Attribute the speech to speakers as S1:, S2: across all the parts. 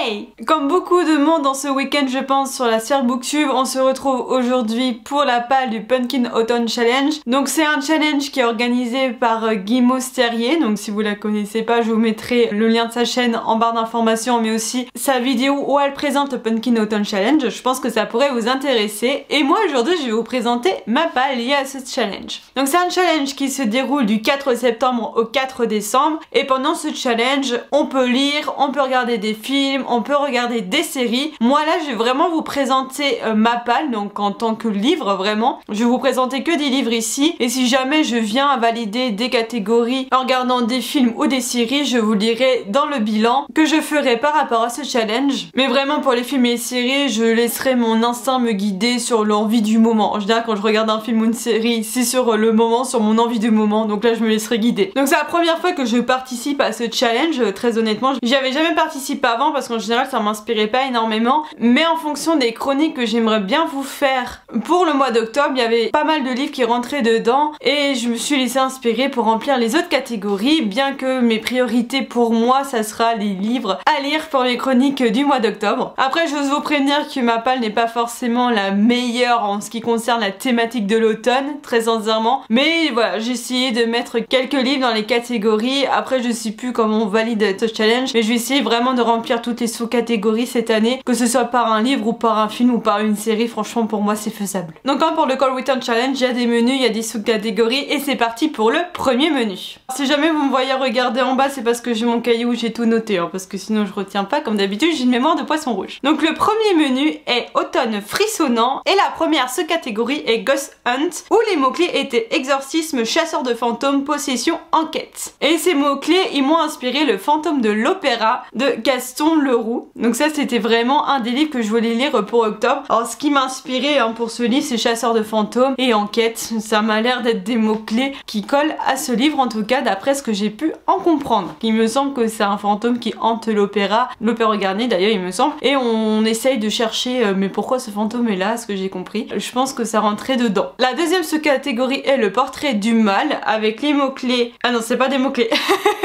S1: Hey! Comme beaucoup de monde dans ce week-end, je pense, sur la sphère Booktube, on se retrouve aujourd'hui pour la palle du Pumpkin Autumn Challenge. Donc c'est un challenge qui est organisé par Guimauve Sterrier. Donc si vous la connaissez pas, je vous mettrai le lien de sa chaîne en barre d'informations, mais aussi sa vidéo où elle présente le Pumpkin Autumn Challenge. Je pense que ça pourrait vous intéresser. Et moi aujourd'hui, je vais vous présenter ma palle liée à ce challenge. Donc c'est un challenge qui se déroule du 4 septembre au 4 décembre. Et pendant ce challenge, on peut lire, on peut regarder des films, on peut regarder des séries. Moi là je vais vraiment vous présenter ma palle, donc en tant que livre vraiment. Je vais vous présenter que des livres ici, et si jamais je viens à valider des catégories en regardant des films ou des séries, je vous dirai dans le bilan que je ferai par rapport à ce challenge. Mais vraiment pour les films et les séries, je laisserai mon instinct me guider sur l'envie du moment. En général quand je regarde un film ou une série, c'est sur le moment, sur mon envie du moment, donc là je me laisserai guider. Donc c'est la première fois que je participe à ce challenge, très honnêtement. J'y avais jamais participé avant parce qu'en général ça m'inspirait pas énormément, mais en fonction des chroniques que j'aimerais bien vous faire pour le mois d'octobre, il y avait pas mal de livres qui rentraient dedans et je me suis laissée inspirer pour remplir les autres catégories, bien que mes priorités pour moi ça sera les livres à lire pour les chroniques du mois d'octobre. Après j'ose vous prévenir que ma palle n'est pas forcément la meilleure en ce qui concerne la thématique de l'automne, très sincèrement, mais voilà, j'ai essayé de mettre quelques livres dans les catégories. Après je sais plus comment on valide ce challenge, mais je vais essayer vraiment de remplir toutes les sous-catégories cette année, que ce soit par un livre ou par un film ou par une série. Franchement pour moi c'est faisable. Donc comme pour le Cold Winter Challenge, il y a des menus, il y a des sous-catégories, et c'est parti pour le premier menu. Si jamais vous me voyez regarder en bas, c'est parce que j'ai mon cahier où j'ai tout noté, hein, parce que sinon je retiens pas comme d'habitude, j'ai une mémoire de poisson rouge. Donc le premier menu est automne frissonnant, et la première sous-catégorie est Ghost Hunt, où les mots-clés étaient exorcisme, chasseur de fantômes, possession, enquête. Et ces mots-clés, ils m'ont inspiré le fantôme de l'opéra de Gaston Leroux. Donc ça c'était vraiment un des livres que je voulais lire pour octobre. Alors ce qui m'a inspiré pour ce livre, c'est chasseur de fantômes et enquête. Ça m'a l'air d'être des mots-clés qui collent à ce livre, en tout cas d'après ce que j'ai pu en comprendre. Il me semble que c'est un fantôme qui hante l'opéra Garnier d'ailleurs il me semble, et on essaye de chercher mais pourquoi ce fantôme est là, ce que j'ai compris. Je pense que ça rentrait dedans. La deuxième sous-catégorie est le portrait du mal, avec les mots-clés... Ah non, c'est pas des mots-clés,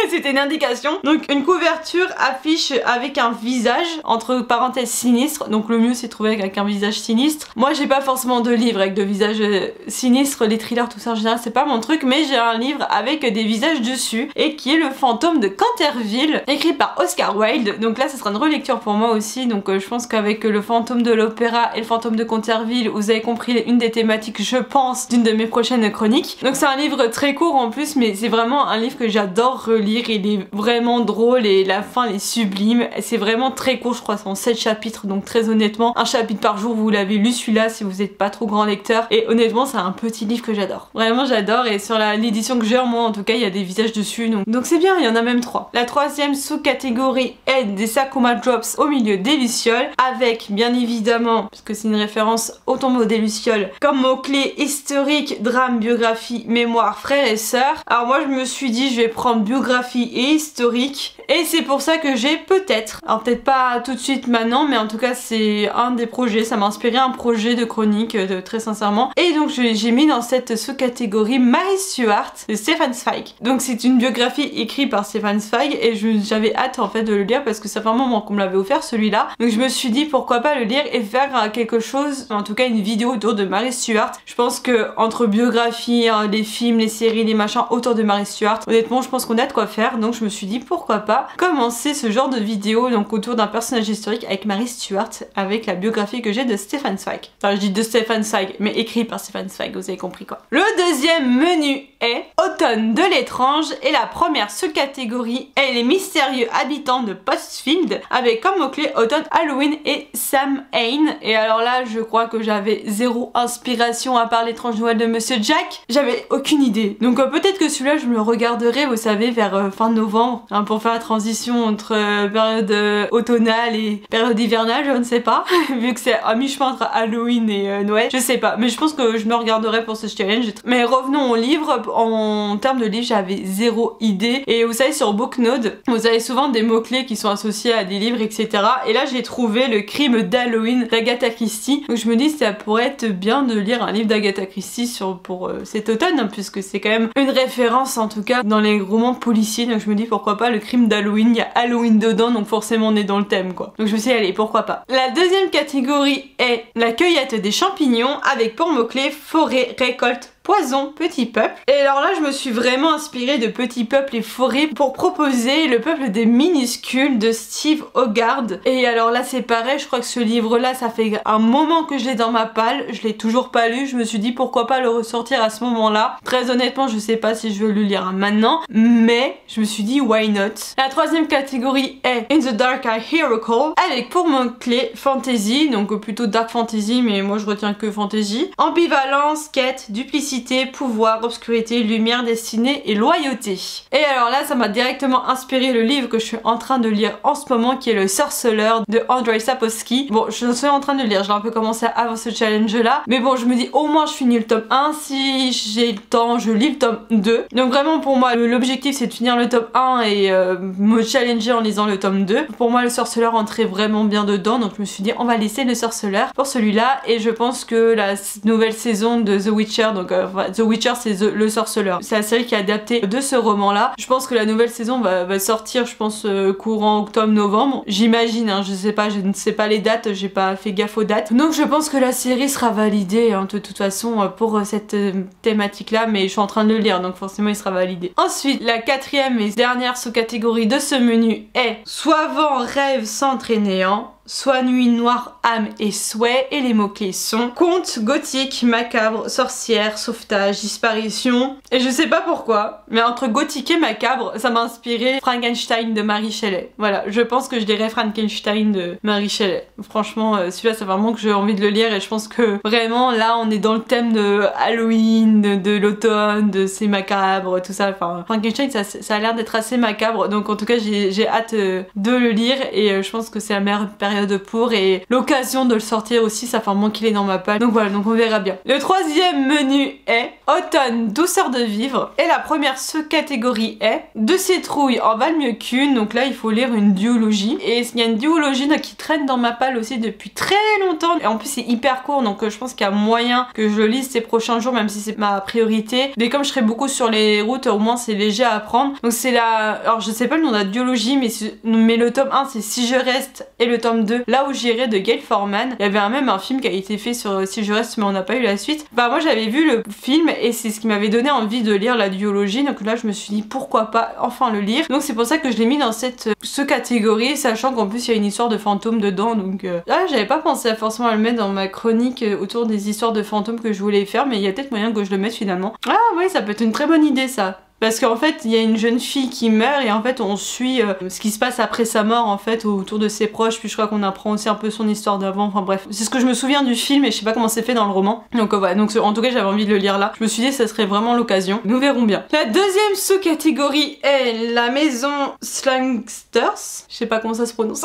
S1: c'était une indication. Donc une couverture affiche avec un visage, entre parenthèses sinistre, donc le mieux c'est de trouver avec un visage sinistre. Moi j'ai pas forcément de livre avec de visages sinistres, les thrillers tout ça en général c'est pas mon truc, mais j'ai un livre avec des visages dessus, et qui est le fantôme de Canterville, écrit par Oscar Wilde. Donc là ce sera une relecture pour moi aussi, donc je pense qu'avec le fantôme de l'opéra et le fantôme de Canterville, vous avez compris une des thématiques je pense d'une de mes prochaines chroniques. Donc c'est un livre très court en plus, mais c'est vraiment un livre que j'adore relire, il est vraiment drôle et la fin est sublime. C'est vraiment très court, je crois c'est en 7 chapitres, donc très honnêtement un chapitre par jour, vous l'avez lu celui-là si vous n'êtes pas trop grand lecteur, et honnêtement c'est un petit livre que j'adore. Vraiment j'adore, et sur l'édition que j'ai en moi en tout cas il y a des visages dessus, donc c'est bien, il y en a même 3. La troisième sous-catégorie est des Sakuma Drops au milieu des lucioles, avec bien évidemment, parce que c'est une référence au tombeau des lucioles, comme mots-clés historique, drame, biographie, mémoire, frères et sœurs. Alors moi je me suis dit je vais prendre biographie et historique, et c'est pour ça que j'ai peut-être, alors peut-être pas tout de suite maintenant, mais en tout cas c'est un des projets, ça m'a inspiré un projet de chronique très sincèrement, et donc j'ai mis dans cette sous-catégorie Mary Stuart de Stefan Zweig. Donc c'est une biographie écrite par Stefan Zweig, et j'avais hâte en fait de le lire parce que ça fait un moment qu'on me l'avait offert celui-là, donc je me suis dit pourquoi pas le lire et faire quelque chose, en tout cas une vidéo autour de Mary Stuart. Je pense que entre biographie, les films, les séries, les machins autour de Mary Stuart, honnêtement je pense qu'on a de quoi faire, donc je me suis dit pourquoi pas commencer ce genre de vidéo donc autour d'un personnage historique avec Mary Stuart, avec la biographie que j'ai de Stefan Zweig. Enfin je dis de Stefan Zweig, mais écrit par Stefan Zweig, vous avez compris quoi. Le deuxième menu est Automne de l'étrange, et la première sous-catégorie est les mystérieux habitants de Postfield, avec comme mot-clé Automne, Halloween et Sam Hain. Et alors là je crois que j'avais zéro inspiration à part l'étrange Noël de Monsieur Jack, j'avais aucune idée. Donc peut-être que celui-là je me le regarderai, vous savez, vers fin novembre, pour faire la transition entre période automnale et période hivernale, je ne sais pas, vu que c'est à mi-chemin entre Halloween et Noël, je sais pas, mais je pense que je me regarderai pour ce challenge. Mais revenons au livre, en termes de livre j'avais zéro idée, et vous savez sur Booknode, vous avez souvent des mots-clés qui sont associés à des livres etc, et là j'ai trouvé le crime d'Halloween d'Agatha Christie, donc je me dis ça pourrait être bien de lire un livre d'Agatha Christie pour cet automne, hein, puisque c'est quand même une référence en tout cas dans les romans policiers, donc je me dis pourquoi pas le crime d'Halloween, il y a Halloween dedans, donc forcément on est dans le thème quoi. Donc je me suis dit allez pourquoi pas. La deuxième catégorie est la cueillette des champignons avec pour mot-clé forêt, récolte, poison, petit peuple. Et alors là je me suis vraiment inspirée de Petit peuple et forêt pour proposer Le peuple des minuscules de Steve Hogarth. Et alors là c'est pareil, je crois que ce livre là ça fait un moment que je l'ai dans ma palle, je l'ai toujours pas lu, je me suis dit pourquoi pas le ressortir à ce moment là. Très honnêtement je sais pas si je veux le lire maintenant, mais je me suis dit why not. La troisième catégorie est In the Dark I Heroical avec pour mot-clé fantasy, donc plutôt dark fantasy mais moi je retiens que fantasy. Ambivalence, quête, duplicité, pouvoir, obscurité, lumière, destinée et loyauté. Et alors là ça m'a directement inspiré le livre que je suis en train de lire en ce moment qui est Le Sorceleur de Andrzej Sapkowski. Bon je suis en train de le lire, j'ai un peu commencé avant ce challenge là, mais bon je me dis au moins je finis le tome 1, si j'ai le temps je lis le tome 2. Donc vraiment pour moi l'objectif c'est de finir le tome 1 et me challenger en lisant le tome 2. Pour moi Le Sorceleur entrait vraiment bien dedans, donc je me suis dit on va laisser Le Sorceleur pour celui-là. Et je pense que la nouvelle saison de The Witcher, donc The Witcher c'est Le Sorceleur, c'est la série qui est adaptée de ce roman là. Je pense que la nouvelle saison va sortir je pense courant octobre-novembre, j'imagine hein, je ne sais pas les dates, j'ai pas fait gaffe aux dates. Donc je pense que la série sera validée hein, de toute façon pour cette thématique là, mais je suis en train de le lire donc forcément il sera validé. Ensuite la quatrième et dernière sous-catégorie de ce menu est Soit vent, rêve, centre et néant, soit nuit noire, âme et souhait, et les mots-clés sont conte, gothique, macabre, sorcière, sauvetage, disparition. Et je sais pas pourquoi, mais entre gothique et macabre, ça m'a inspiré Frankenstein de Mary Shelley. Voilà, je pense que je dirais Frankenstein de Mary Shelley. Franchement, celui-là, c'est vraiment que j'ai envie de le lire et je pense que vraiment, là, on est dans le thème de Halloween, de l'automne, de ces macabres, tout ça. Enfin, Frankenstein, ça a l'air d'être assez macabre, donc en tout cas, j'ai hâte de le lire et je pense que c'est la meilleure période pour et l'occasion de le sortir aussi, ça fait un moment qu'il est dans ma palle, donc voilà, donc on verra bien. Le troisième menu est automne, douceur de vivre, et la première sous-catégorie est Deux citrouilles en valent mieux qu'une, donc là il faut lire une duologie, et il y a une duologie qui traîne dans ma palle aussi depuis très longtemps, et en plus c'est hyper court, donc je pense qu'il y a moyen que je le lise ces prochains jours, même si c'est ma priorité, mais comme je serai beaucoup sur les routes, au moins c'est léger à apprendre. Donc c'est la... alors je sais pas le nom de la duologie, mais le tome 1 c'est Si je reste, et le tome 2 Là où j'irai de Gail Forman. Il y avait même un film qui a été fait sur Si je reste mais on n'a pas eu la suite. Bah moi j'avais vu le film et c'est ce qui m'avait donné envie de lire la duologie, donc là je me suis dit pourquoi pas enfin le lire. Donc c'est pour ça que je l'ai mis dans cette catégorie, sachant qu'en plus il y a une histoire de fantôme dedans, donc là j'avais pas pensé forcément à le mettre dans ma chronique autour des histoires de fantômes que je voulais faire, mais il y a peut-être moyen que je le mette finalement. Ah oui, ça peut être une très bonne idée ça. Parce qu'en fait il y a une jeune fille qui meurt et en fait on suit ce qui se passe après sa mort en fait autour de ses proches, puis je crois qu'on apprend aussi un peu son histoire d'avant, enfin bref. C'est ce que je me souviens du film et je sais pas comment c'est fait dans le roman. Donc voilà, donc en tout cas j'avais envie de le lire là. Je me suis dit que ça serait vraiment l'occasion. Nous verrons bien. La deuxième sous-catégorie est la maison Slangsters. Je sais pas comment ça se prononce.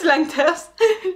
S1: Slangsters.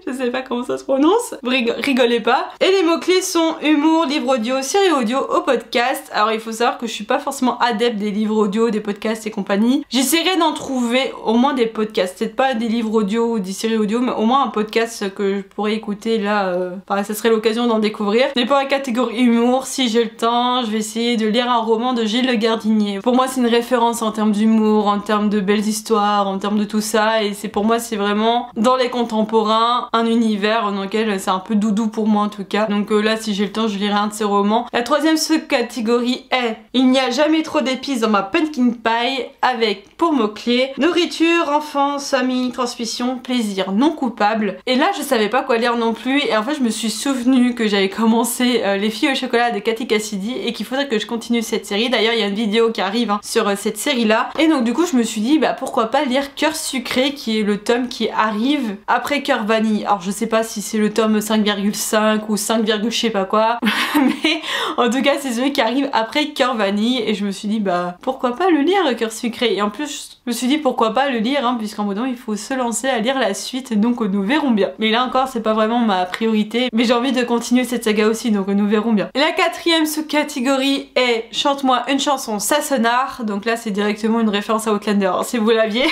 S1: Je sais pas comment ça se prononce. Rigolez pas. Et les mots-clés sont humour, livre audio, série audio au podcast. Alors il faut savoir que je suis pas forcément adepte des livres audio, des podcasts et compagnie. J'essaierai d'en trouver au moins des podcasts, peut-être pas des livres audio ou des séries audio, mais au moins un podcast que je pourrais écouter là, enfin, ça serait l'occasion d'en découvrir. Mais pour la catégorie humour, si j'ai le temps, je vais essayer de lire un roman de Gilles Le Gardinier. Pour moi c'est une référence en termes d'humour, en termes de belles histoires, en termes de tout ça, et c'est pour moi c'est vraiment dans les contemporains, un univers dans lequel c'est un peu doudou pour moi en tout cas. Donc là si j'ai le temps je lirai un de ses romans. La troisième sous-catégorie est Il n'y a jamais trop d'épices dans ma pumpkin pie avec pour mots-clés nourriture, enfance, famille, transmission, plaisir non coupable. Et là je savais pas quoi lire non plus et en fait je me suis souvenu que j'avais commencé Les filles au chocolat de Cathy Cassidy et qu'il faudrait que je continue cette série. D'ailleurs il y a une vidéo qui arrive sur cette série là et donc du coup je me suis dit bah pourquoi pas lire Cœur sucré qui est le tome qui arrive après Cœur vanille. Alors je sais pas si c'est le tome 5,5 ou 5, je sais pas quoi mais en tout cas c'est celui qui arrive après Cœur vanille et je me suis dit bah pourquoi pas le lire Cœur sucré. Et en plus je me suis dit pourquoi pas le lire hein, puisqu'en bout d'un moment il faut se lancer à lire la suite, donc nous verrons bien. Mais là encore c'est pas vraiment ma priorité, mais j'ai envie de continuer cette saga aussi, donc nous verrons bien. La quatrième sous-catégorie est Chante-moi une chanson Sassenard, donc là c'est directement une référence à Outlander hein, si vous l'aviez.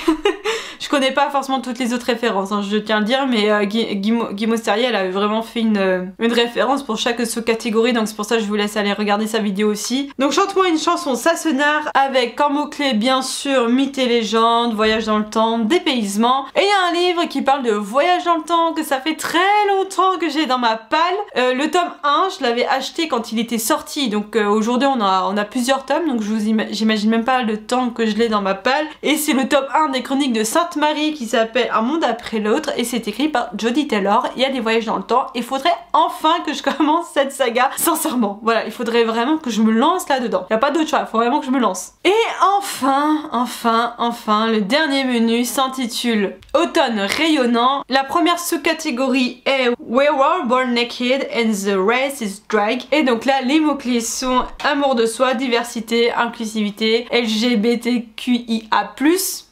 S1: Je connais pas forcément toutes les autres références hein, je tiens à le dire, mais Guy Mosterrier elle avait vraiment fait une référence pour chaque sous-catégorie, donc c'est pour ça que je vous laisse aller regarder sa vidéo aussi. Donc Chante-moi une chanson Sassenard avec comme mot-clé bien sûr mythes et légende, voyage dans le temps, dépaysement. Et il y a un livre qui parle de voyage dans le temps que ça fait très longtemps que j'ai dans ma palle. Le tome 1, je l'avais acheté quand il était sorti, donc aujourd'hui on a plusieurs tomes, donc j'imagine même pas le temps que je l'ai dans ma palle. Et c'est le tome 1 des Chroniques de Sainte-Marie qui s'appelle Un monde après l'autre et c'est écrit par Jodie Taylor. Il y a des voyages dans le temps. Il faudrait enfin que je commence cette saga, sincèrement. Voilà, il faudrait vraiment que je me lance là-dedans. Il n'y a pas d'autre choix, il faut vraiment que je me lance. Et enfin, le dernier menu s'intitule Automne rayonnant. La première sous-catégorie est We were born naked and the race is drag. Et donc là, les mots-clés sont amour de soi, diversité, inclusivité, LGBTQIA+.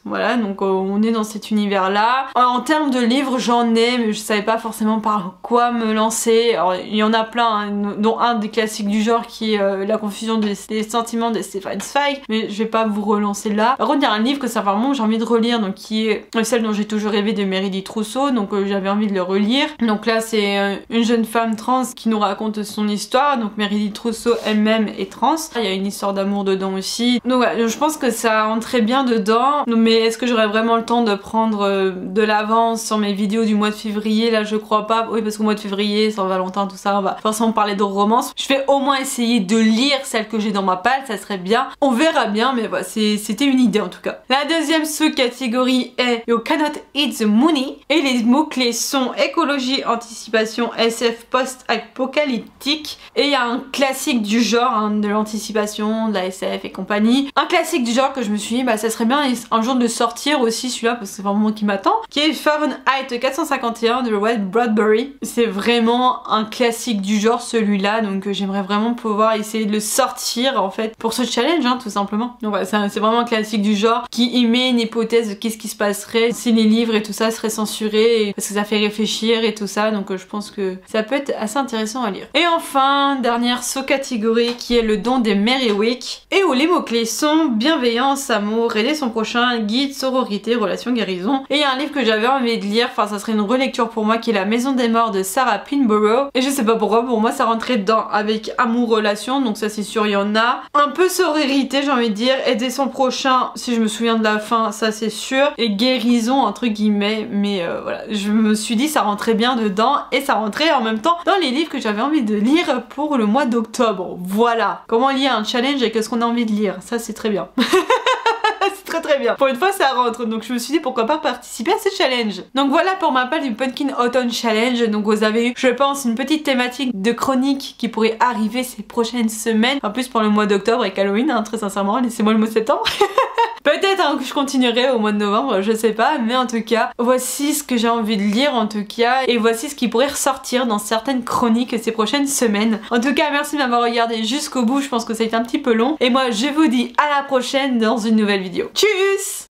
S1: Voilà, donc on est dans cet univers-là. En termes de livres, j'en ai, mais je savais pas forcément par quoi me lancer. Alors, il y en a plein, hein, dont un des classiques du genre qui est La confusion des sentiments de Stefan Zweig, mais je vais pas vous relancer là. Par contre, il y a un livre que ça fait un moment que j'ai envie de relire, donc qui est celle dont j'ai toujours rêvé de Meredith Trousseau, donc j'avais envie de le relire. Donc là, c'est une jeune femme trans qui nous raconte son histoire, donc Meredith Trousseau elle-même est trans. Il y a une histoire d'amour dedans aussi. Donc voilà, je pense que ça entrait bien dedans, mais est-ce que j'aurais vraiment le temps de prendre de l'avance sur mes vidéos du mois de février? Là, je crois pas. Oui, parce qu'au mois de février, Saint-Valentin, tout ça, on va forcément parler de romance. Je vais au moins essayer de lire celle que j'ai dans ma palle, ça serait bien. On verra bien, mais voilà, c'était une idée en tout cas. La deuxième sous-catégorie est You cannot eat the money. Et les mots-clés sont écologie, anticipation, SF post-apocalyptique. Et il y a un classique du genre, hein, de l'anticipation, de la SF et compagnie. Un classique du genre que je me suis dit, bah ça serait bien un jour de sortir aussi celui-là, parce que c'est vraiment moi qui m'attend, qui est Fahrenheit 451 de Red Bradbury. C'est vraiment un classique du genre celui-là, donc j'aimerais vraiment pouvoir essayer de le sortir en fait pour ce challenge, hein, tout simplement. Donc voilà, c'est vraiment un classique du genre qui émet une hypothèse de qu'est-ce qui se passerait si les livres et tout ça seraient censurés, parce que ça fait réfléchir et tout ça, donc je pense que ça peut être assez intéressant à lire. Et enfin, dernière sous-catégorie qui est le don des Merrywick, et où les mots-clés sont bienveillance, amour, aider son prochain, guide, sororité, relation, guérison. Et il y a un livre que j'avais envie de lire, enfin ça serait une relecture pour moi, qui est La Maison des Morts de Sarah Pinborough. Et je sais pas pourquoi, pour moi ça rentrait dedans avec amour, relation, donc ça c'est sûr il y en a. Un peu sororité j'ai envie de dire, aider son prochain, si je me souviens de la fin, ça c'est sûr. Et guérison entre guillemets, mais voilà, je me suis dit ça rentrait bien dedans et ça rentrait en même temps dans les livres que j'avais envie de lire pour le mois d'octobre. Voilà, comment lier un challenge avec ce qu'on a envie de lire, ça c'est très bien. Très bien. Pour une fois ça rentre, donc je me suis dit pourquoi pas participer à ce challenge. Donc voilà pour ma part du Pumpkin Autumn Challenge. Donc vous avez eu, je pense, une petite thématique de chronique qui pourrait arriver ces prochaines semaines. En plus pour le mois d'octobre avec Halloween, hein, très sincèrement, laissez-moi le mois de septembre. Peut-être hein, que je continuerai au mois de novembre, je sais pas, mais en tout cas, voici ce que j'ai envie de lire en tout cas, et voici ce qui pourrait ressortir dans certaines chroniques ces prochaines semaines. En tout cas, merci de m'avoir regardé jusqu'au bout, je pense que ça a été un petit peu long, et moi je vous dis à la prochaine dans une nouvelle vidéo. Tchuss!